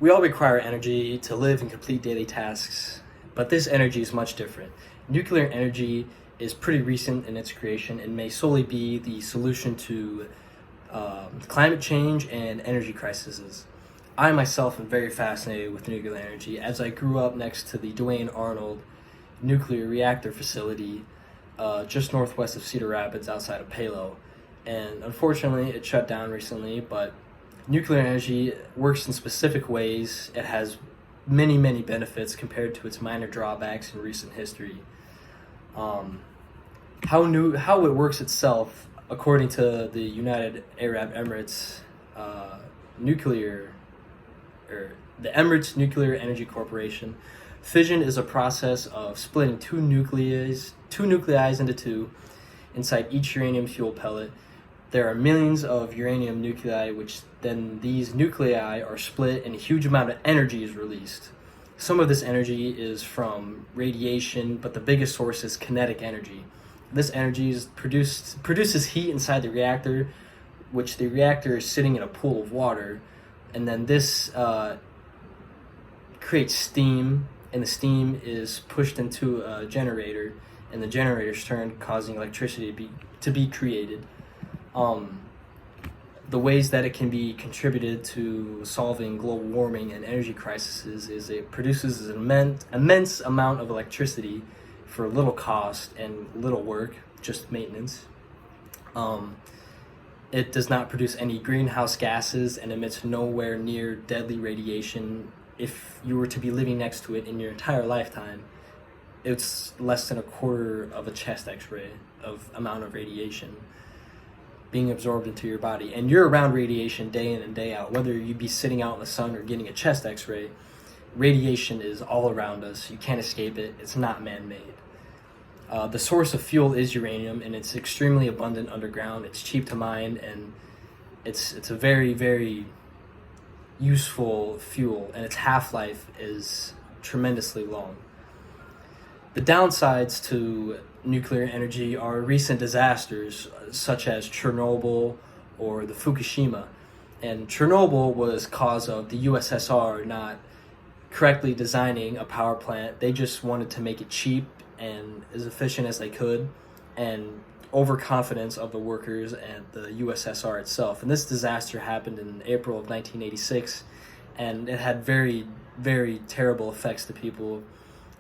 We all require energy to live and complete daily tasks, but this energy is much different. Nuclear energy is pretty recent in its creation and may solely be the solution to climate change and energy crises. I myself am very fascinated with nuclear energy as I grew up next to the Duane Arnold nuclear reactor facility just northwest of Cedar Rapids outside of Palo. And unfortunately, it shut down recently, but nuclear energy works in specific ways. It has many, many benefits compared to its minor drawbacks in recent history. How it works itself, according to the United Arab Emirates nuclear, or the Emirates Nuclear Energy Corporation, fission is a process of splitting two nuclei into two inside each uranium fuel pellet. There are millions of uranium nuclei, which then these nuclei are split and a huge amount of energy is released. Some of this energy is from radiation, but the biggest source is kinetic energy. This energy is produces heat inside the reactor, which the reactor is sitting in a pool of water, and then this creates steam, and the steam is pushed into a generator, and the generator's turned, causing electricity to be created. The ways that it can be contributed to solving global warming and energy crises is it produces an immense amount of electricity for little cost and little work, just maintenance. It does not produce any greenhouse gases and emits nowhere near deadly radiation. If you were to be living next to it in your entire lifetime, it's less than a quarter of a chest x-ray of amount of radiation being absorbed into your body. And you're around radiation day in and day out. Whether you be sitting out in the sun or getting a chest x-ray, radiation is all around us. You can't escape it. It's not man-made. The source of fuel is uranium, and it's extremely abundant underground. It's cheap to mine, and it's a very, very useful fuel, and its half-life is tremendously long. The downsides to nuclear energy are recent disasters such as Chernobyl or the Fukushima. And Chernobyl was cause of the USSR not correctly designing a power plant. They just wanted to make it cheap and as efficient as they could, and overconfidence of the workers and the USSR itself. And this disaster happened in April of 1986, and it had very, very terrible effects to people.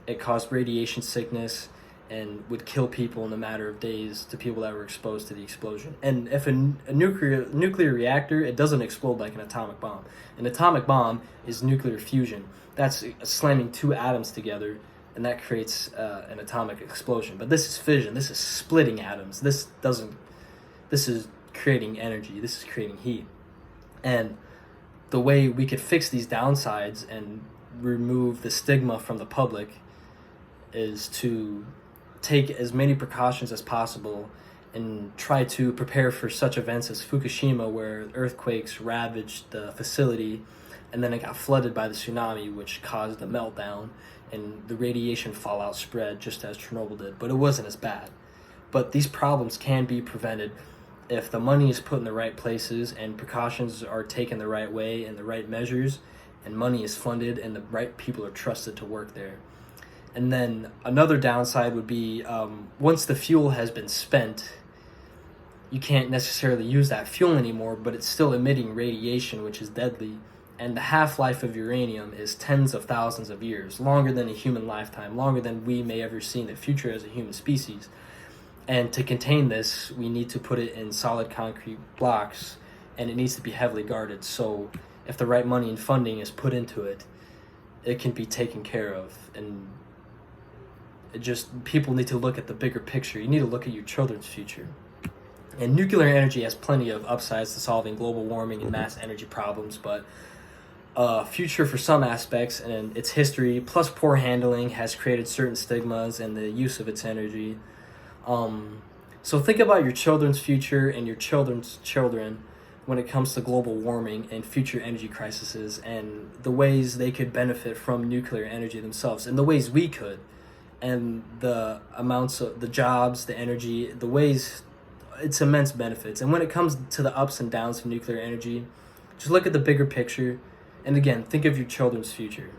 It caused radiation sickness and would kill people in a matter of days to people that were exposed to the explosion. And if a nuclear reactor, it doesn't explode like an atomic bomb. An atomic bomb is nuclear fusion. That's slamming two atoms together, and that creates an atomic explosion. But this is fission. This is splitting atoms. This is creating energy. This is creating heat. And the way we could fix these downsides and remove the stigma from the public is to take as many precautions as possible and try to prepare for such events as Fukushima, where earthquakes ravaged the facility, and then it got flooded by the tsunami, which caused a meltdown, and the radiation fallout spread just as Chernobyl did, but it wasn't as bad. But these problems can be prevented if the money is put in the right places and precautions are taken the right way and the right measures, and money is funded and the right people are trusted to work there. And then another downside would be once the fuel has been spent, you can't necessarily use that fuel anymore, but it's still emitting radiation, which is deadly. And the half-life of uranium is tens of thousands of years, longer than a human lifetime, longer than we may ever see in the future as a human species. And to contain this, we need to put it in solid concrete blocks, and it needs to be heavily guarded. So if the right money and funding is put into it, it can be taken care of. And people need to look at the bigger picture. You need to look at your children's future. And nuclear energy has plenty of upsides to solving global warming and mass energy problems, but future for some aspects and its history, plus poor handling, has created certain stigmas and the use of its energy. So think about your children's future and your children's children when it comes to global warming and future energy crises, and the ways they could benefit from nuclear energy themselves, and the ways we could, and the amounts of the jobs, the energy, the ways, its immense benefits. And when it comes to the ups and downs of nuclear energy, just look at the bigger picture And again, think of your children's future.